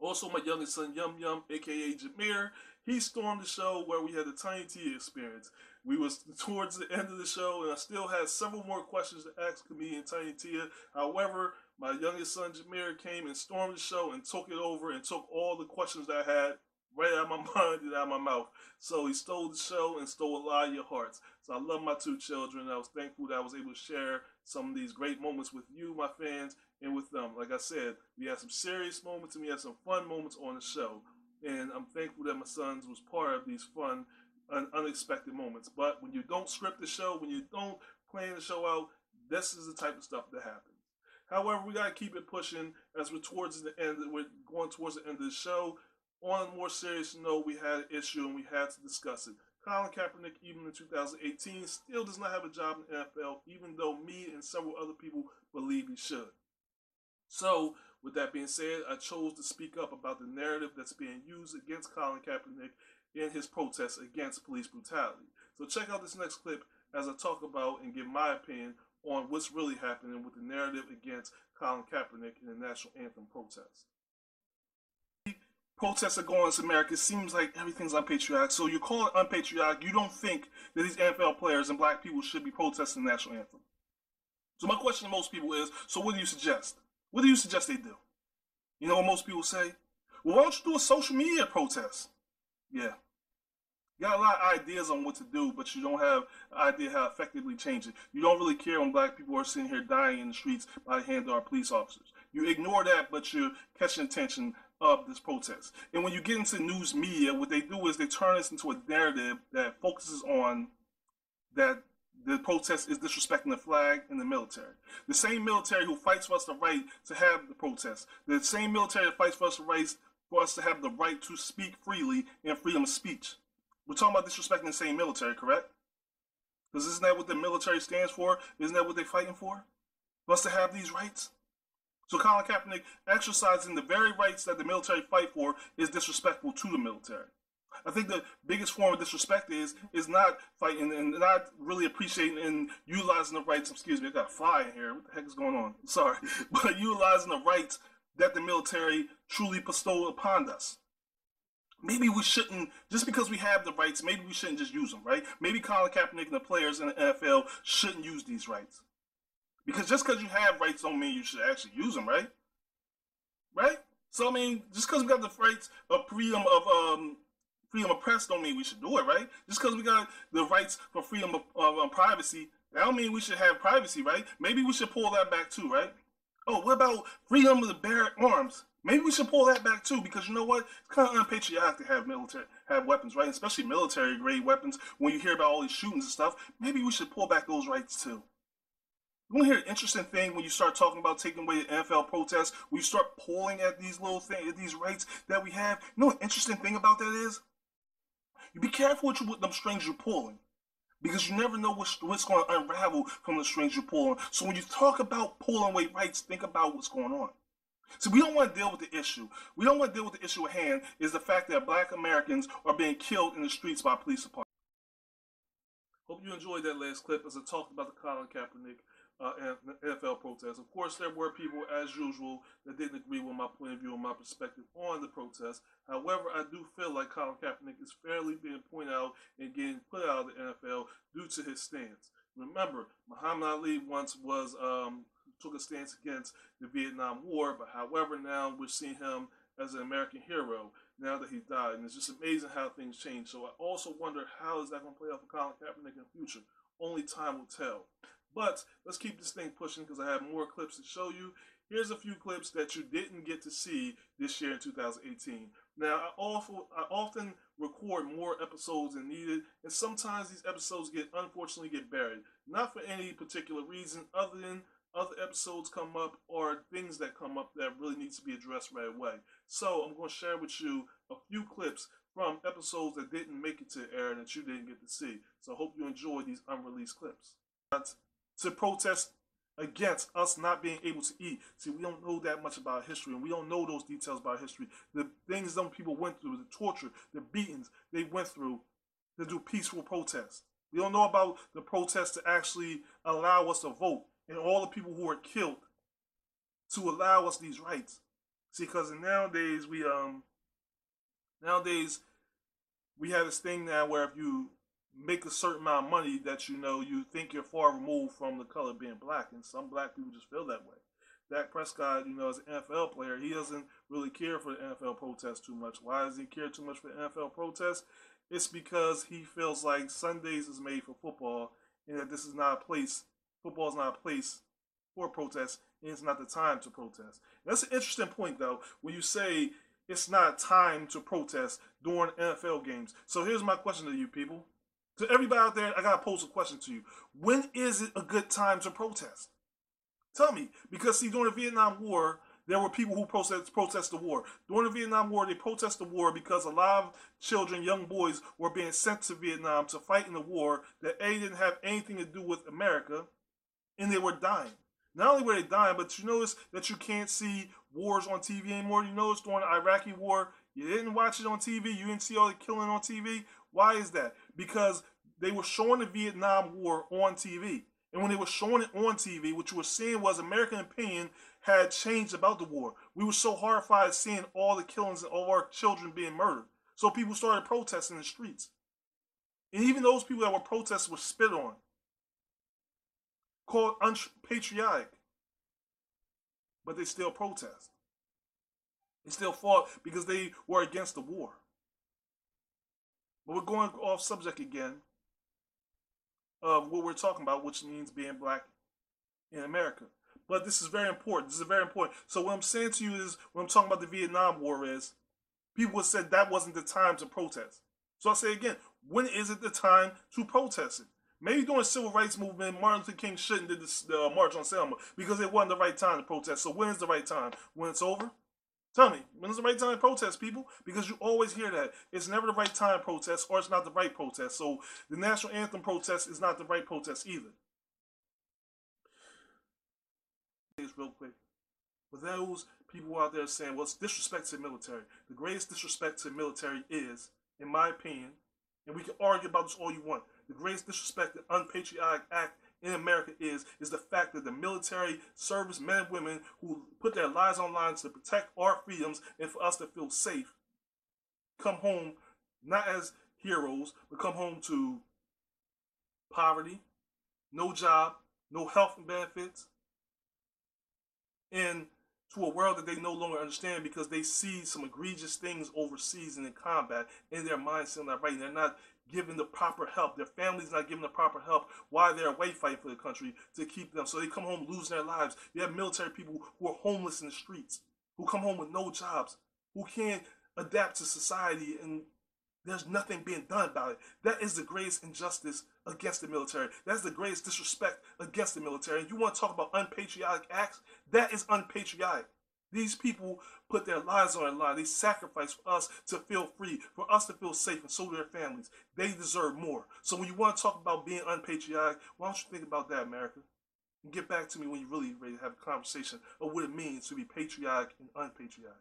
Also, my youngest son, Yum Yum, a.k.a. Jameer, he stormed the show where we had the Tiny Tia experience. We was towards the end of the show, and I still had several more questions to ask comedian Tiny Tia. However, my youngest son, Jameer, came and stormed the show and took it over and took all the questions that I had right out of my mind and out of my mouth. So he stole the show and stole a lot of your hearts. So I love my two children. I was thankful that I was able to share some of these great moments with you, my fans, and with them. Like I said, we had some serious moments and we had some fun moments on the show. And I'm thankful that my sons was part of these fun and unexpected moments. But when you don't script the show, when you don't plan the show out, this is the type of stuff that happens. However, we got to keep it pushing as we're towards the end. We're going towards the end of the show. On a more serious note, we had an issue and we had to discuss it. Colin Kaepernick, even in 2018, still does not have a job in the NFL, even though me and several other people believe he should. So, with that being said, I chose to speak up about the narrative that's being used against Colin Kaepernick in his protests against police brutality. So check out this next clip as I talk about and give my opinion on what's really happening with the narrative against Colin Kaepernick in the national anthem protest. Protests are going on in America. It seems like everything's unpatriotic. So you call it unpatriotic. You don't think that these NFL players and black people should be protesting the national anthem. So my question to most people is, so what do you suggest? What do you suggest they do? You know what most people say? Well, why don't you do a social media protest? Yeah. You got a lot of ideas on what to do, but you don't have an idea how to effectively change it. You don't really care when black people are sitting here dying in the streets by the hand of our police officers. You ignore that, but you're catching attention of this protest. And when you get into news media, what they do is they turn this into a narrative that focuses on that the protest is disrespecting the flag and the military. The same military who fights for us the right to have the protest. The same military that fights for us to have the right to speak freely and freedom of speech. We're talking about disrespecting the same military, correct? Because isn't that what the military stands for? Isn't that what they're fighting for? For us to have these rights? So Colin Kaepernick exercising the very rights that the military fight for is disrespectful to the military. I think the biggest form of disrespect is not fighting and not really appreciating and utilizing the rights. Excuse me, I got a fly in here. What the heck is going on? Sorry. But utilizing the rights that the military truly bestowed upon us. Maybe we shouldn't, just because we have the rights, maybe we shouldn't just use them, right? Maybe Colin Kaepernick and the players in the NFL shouldn't use these rights. Because just because you have rights don't mean you should actually use them, right? Right? So, I mean, just because we got the rights of freedom of press don't mean we should do it, right? Just because we got the rights for freedom of privacy, that don't mean we should have privacy, right? Maybe we should pull that back too, right? Oh, what about freedom to bear arms? Maybe we should pull that back too, because you know what? It's kind of unpatriotic to have weapons, right? Especially military-grade weapons. When you hear about all these shootings and stuff, maybe we should pull back those rights too. You want to hear an interesting thing when you start talking about taking away the NFL protests, when you start pulling at these little things, at these rights that we have? You know what an interesting thing about that is? You be careful with them strings you're pulling, because you never know what's going to unravel from the strings you're pulling. So when you talk about pulling away rights, think about what's going on. So we don't want to deal with the issue. We don't want to deal with the issue at hand is the fact that black Americans are being killed in the streets by police departments. Hope you enjoyed that last clip as I talked about the Colin Kaepernick NFL protest. Of course, there were people, as usual, that didn't agree with my point of view and my perspective on the protest. However, I do feel like Colin Kaepernick is fairly being pointed out and getting put out of the NFL due to his stance. Remember, Muhammad Ali once took a stance against the Vietnam War, but however, now we're seeing him as an American hero now that he died. And it's just amazing how things change. So I also wonder how is that going to play out for Colin Kaepernick in the future. Only time will tell. But let's keep this thing pushing because I have more clips to show you. Here's a few clips that you didn't get to see this year in 2018. Now, I often record more episodes than needed, and sometimes these episodes unfortunately get buried. Not for any particular reason other than other episodes come up or things that come up that really needs to be addressed right away. So I'm going to share with you a few clips from episodes that didn't make it to air and that you didn't get to see. So I hope you enjoy these unreleased clips. To protest against us not being able to eat. See, we don't know that much about history, and we don't know those details about history. The things some people went through, the torture, the beatings they went through to do peaceful protests. We don't know about the protests to actually allow us to vote and all the people who were killed to allow us these rights. See, because nowadays we have this thing now where if you make a certain amount of money that you think you're far removed from the color being black, and some black people just feel that way. Dak Prescott, as an NFL player, he doesn't really care for the NFL protests too much. Why does he care too much for the NFL protests? It's because he feels like Sundays is made for football, and that this is not a place, football is not a place for protest, and it's not the time to protest. And that's an interesting point, though, when you say it's not time to protest during NFL games. So here's my question to you people. To everybody out there, I got to pose a question to you. When is it a good time to protest? Tell me. Because, see, during the Vietnam War, there were people who protest the war. During the Vietnam War, they protest the war because a lot of children, young boys, were being sent to Vietnam to fight in the war that A, didn't have anything to do with America, and they were dying. Not only were they dying, but you notice that you can't see wars on TV anymore. You notice during the Iraqi war, you didn't watch it on TV. You didn't see all the killing on TV. Why is that? Because they were showing the Vietnam War on TV. And when they were showing it on TV, what you were seeing was American opinion had changed about the war. We were so horrified seeing all the killings and all our children being murdered. So people started protesting in the streets. And even those people that were protesting were spit on, called unpatriotic. But they still protest. They still fought because they were against the war. But we're going off subject again of what we're talking about, which means being black in America. But this is very important. This is very important. So what I'm saying to you is, when I'm talking about the Vietnam War is, people have said that wasn't the time to protest. So I say again, when is it the time to protest it? Maybe during the Civil Rights Movement, Martin Luther King shouldn't have did the March on Selma because it wasn't the right time to protest. So when is the right time? When it's over? Tell me, when is the right time to protest, people? Because you always hear that. It's never the right time to protest, or it's not the right protest. So the national anthem protest is not the right protest either. Real quick. For those people out there saying, well, it's disrespect to the military. The greatest disrespect to the military is, in my opinion, and we can argue about this all you want, the greatest disrespect and unpatriotic act in America is the fact that the military service men and women who put their lives on line to protect our freedoms and for us to feel safe come home not as heroes, but come home to poverty, no job, no health and benefits, and to a world that they no longer understand because they see some egregious things overseas and in combat, and their minds still not right. And they're not given the proper help. Their families not given the proper help while they're away fighting for the country to keep them. So they come home losing their lives. You have military people who are homeless in the streets, who come home with no jobs, who can't adapt to society, and there's nothing being done about it. That is the greatest injustice against the military. That's the greatest disrespect against the military. And you want to talk about unpatriotic acts? That is unpatriotic. These people put their lives on the line. They sacrifice for us to feel free, for us to feel safe, and so do their families. They deserve more. So when you want to talk about being unpatriotic, why don't you think about that, America? And get back to me when you're really ready to have a conversation of what it means to be patriotic and unpatriotic.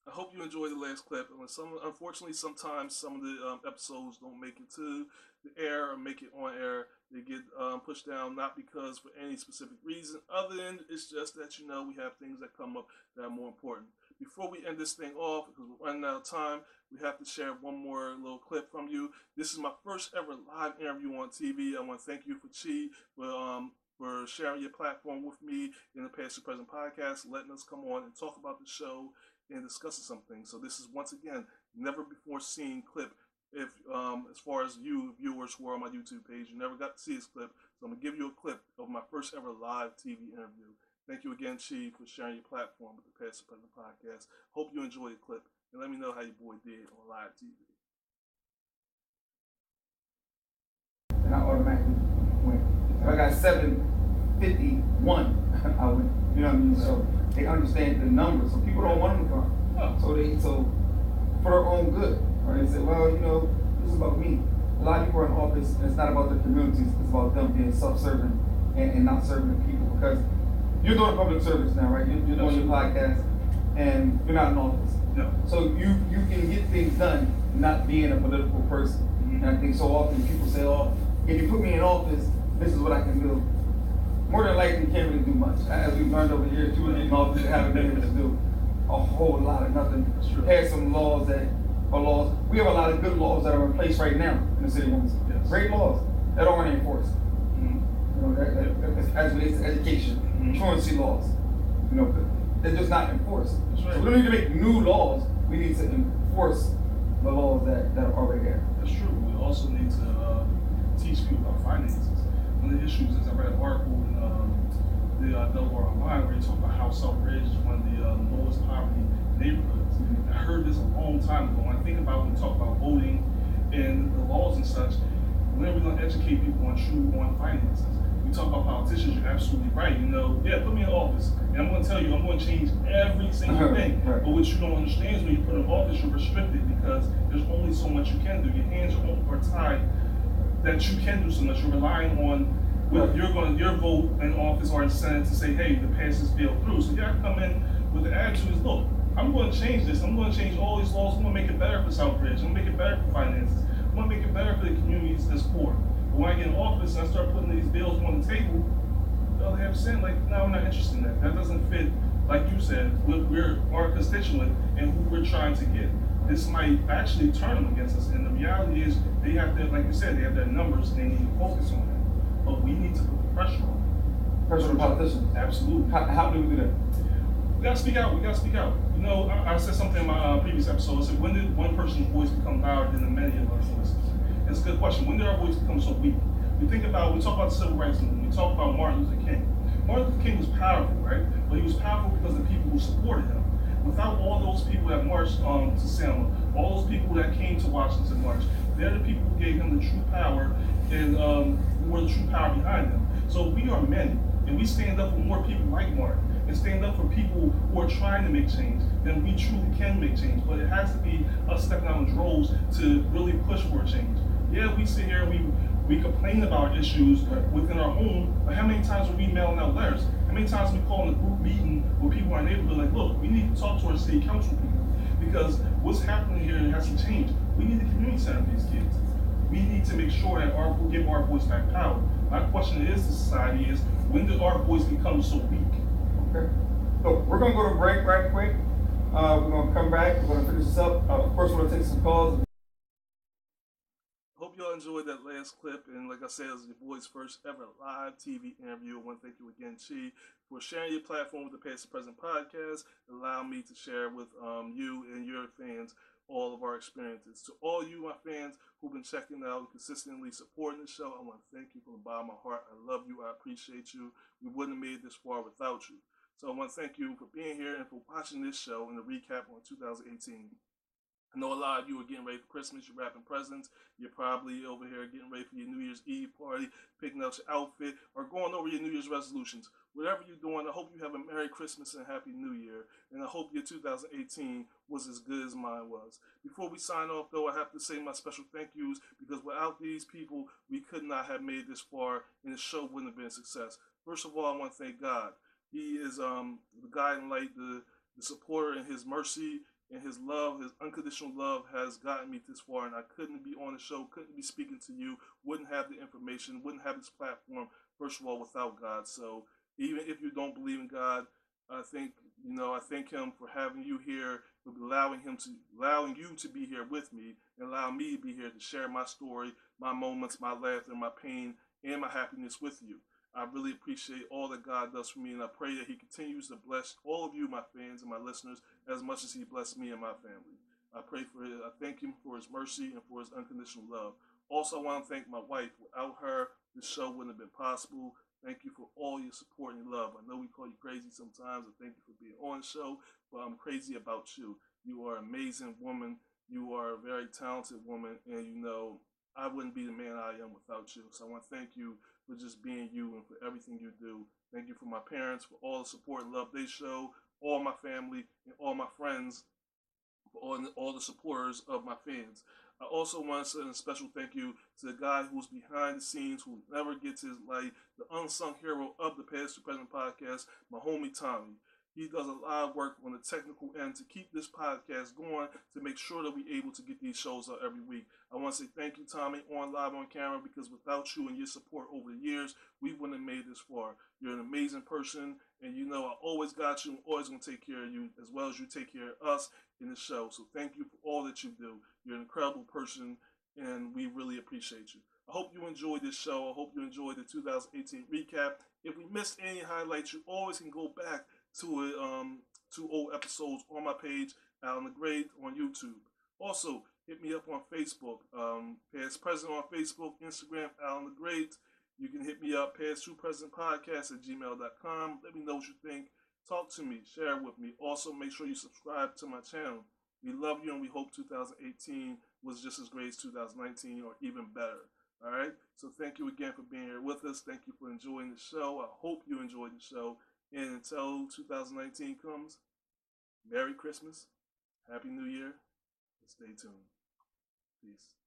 I hope you enjoyed the last clip. Unfortunately, sometimes some of the episodes don't make it to the air or make it on air. They get pushed down, not because for any specific reason, other than it's just that, we have things that come up that are more important. Before we end this thing off, because we're running out of time, we have to share one more little clip from you. This is my first ever live interview on TV. I want to thank you for Chi, for sharing your platform with me in the Past to Present podcast, letting us come on and talk about the show and discussing some things. So this is, once again, never before seen clip. If as far as you viewers who are on my YouTube page, you never got to see this clip. So I'm gonna give you a clip of my first ever live TV interview. Thank you again, Chi, for sharing your platform with the Past to Present podcast. Hope you enjoy the clip, and let me know how your boy did on live TV. And I automatically went to If I got 751, I would, you know what I mean? So they understand the numbers. So people don't want them to come. So for their own good, right? They say, well, you know, this is about me. A lot of people are in office, and it's not about their communities. It's about them being self-serving and not serving the people. Because you're doing public service now, right? You're doing your podcast, and you're not in office. No. So you can get things done not being a political person. Mm-hmm. And I think so often people say, oh, if you put me in office, this is what I can do. More than likely, you can't really do much. As we've learned over the years, people in office haven't been able to do a whole lot of nothing. Pass some laws that are laws. We have a lot of good laws that are in place right now in the city of Winston. Yes. Great laws that aren't enforced. Mm-hmm. You know, as it relates to education, truancy laws. You know, they're just not enforced. Right. So we don't need to make new laws. We need to enforce the laws that are already there. That's true. We also need to teach people about finances. One of the issues is I read an article in the Delaware Online where they talk about how South Ridge is one of the lowest poverty neighborhoods. Mm-hmm. I heard this a long time ago. When I think about when we talk about voting and the laws and such, when are we going to educate people on finances? We talk about politicians, you're absolutely right. You know, yeah, put me in office, and I'm going to tell you, I'm going to change every single thing. Right. But what you don't understand is when you put in office, you're restricted because there's only so much you can do. Your hands are tied that you can do so much. You're relying on your vote in office or in the Senate to say, hey, to pass this bill through. So you have to come in with the attitude is, look, I'm going to change this. I'm going to change all these laws. I'm going to make it better for Southbridge. I'm going to make it better for finances. I'm going to make it better for the communities that's poor. But when I get in office and I start putting these bills on the table, they have saying like, no, I'm not interested in that. That doesn't fit, like you said, what we're our constituent and who we're trying to get. This might actually turn them against us. And the reality is they have to, like you said, they have their numbers and they need to focus on that. But we need to put the pressure on them. Pressure on politicians. Absolutely. How do we do that? We gotta speak out. We gotta speak out. You know, I said something in my previous episode. I said, when did one person's voice become louder than the many of our voices? It's a good question. When did our voice become so weak? We talk about the civil rights movement. We talk about Martin Luther King. Martin Luther King was powerful, right? But he was powerful because of the people who supported him. Without all those people that marched to Selma, all those people that came to Washington March, they're the people who gave him the true power and who were the true power behind him. So we are many, and we stand up for more people like Martin, and stand up for people who are trying to make change, then we truly can make change. But it has to be us stepping out in droves to really push for a change. Yeah, we sit here and we complain about issues within our home, but how many times are we mailing out letters? How many times are we calling a group meeting with people in our neighborhood like, look, we need to talk to our city council people because what's happening here has to change. We need a community center for these kids. We need to make sure that we give our voice back power. My question is to society is, when did our voice become so weak? Okay. So we're going to go to break right quick. We're going to come back. We're going to finish this up. Of course, we're going to take some calls. Hope y'all enjoyed that last clip. And like I said, it was your boy's first ever live TV interview. I want to thank you again, Chi, for sharing your platform with the Past and Present podcast. Allow me to share with you and your fans all of our experiences. To all you, my fans, who've been checking out and consistently supporting the show, I want to thank you from the bottom of my heart. I love you. I appreciate you. We wouldn't have made it this far without you. So I want to thank you for being here and for watching this show and the recap on 2018. I know a lot of you are getting ready for Christmas. You're wrapping presents. You're probably over here getting ready for your New Year's Eve party, picking out your outfit, or going over your New Year's resolutions. Whatever you're doing, I hope you have a Merry Christmas and a Happy New Year. And I hope your 2018 was as good as mine was. Before we sign off, though, I have to say my special thank yous because without these people, we could not have made this far and the show wouldn't have been a success. First of all, I want to thank God. He is the guiding light, the supporter, and his mercy and his love, his unconditional love has gotten me this far, and I couldn't be on the show, couldn't be speaking to you, wouldn't have the information, wouldn't have this platform, first of all, without God. So even if you don't believe in God, I thank him for having you here, for allowing you to be here with me, and allow me to be here to share my story, my moments, my laughter, my pain, and my happiness with you. I really appreciate all that God does for me, and I pray that he continues to bless all of you, my fans and my listeners, as much as he blessed me and my family. I thank him for his mercy and for his unconditional love. Also, I want to thank my wife. Without her, this show wouldn't have been possible. Thank you for all your support and love. I know we call you crazy sometimes, and thank you for being on the show, but I'm crazy about you. You are an amazing woman. You are a very talented woman, and I wouldn't be the man I am without you. So I want to thank you for just being you and for everything you do. Thank you for my parents, for all the support and love they show, all my family, and all my friends, for all the supporters of my fans. I also want to send a special thank you to the guy who's behind the scenes, who never gets his light, the unsung hero of the Past to Present podcast, my homie Tommy. He does a lot of work on the technical end to keep this podcast going, to make sure that we're able to get these shows out every week. I want to say thank you, Tommy, on live on camera, because without you and your support over the years, we wouldn't have made this far. You're an amazing person, and you know I always got you and always going to take care of you as well as you take care of us in the show. So thank you for all that you do. You're an incredible person, and we really appreciate you. I hope you enjoyed this show. I hope you enjoyed the 2018 recap. If we missed any highlights, you always can go back to old episodes on my page, Alan the Great, on YouTube. Also, hit me up on Facebook, Past Present on Facebook, Instagram, Alan the Great. You can hit me up, Past True Present Podcast at gmail.com. Let me know what you think. Talk to me, share with me. Also, make sure you subscribe to my channel. We love you, and we hope 2018 was just as great as 2019 or even better. All right? So thank you again for being here with us. Thank you for enjoying the show. I hope you enjoyed the show. And until 2019 comes, Merry Christmas, Happy New Year, and stay tuned. Peace.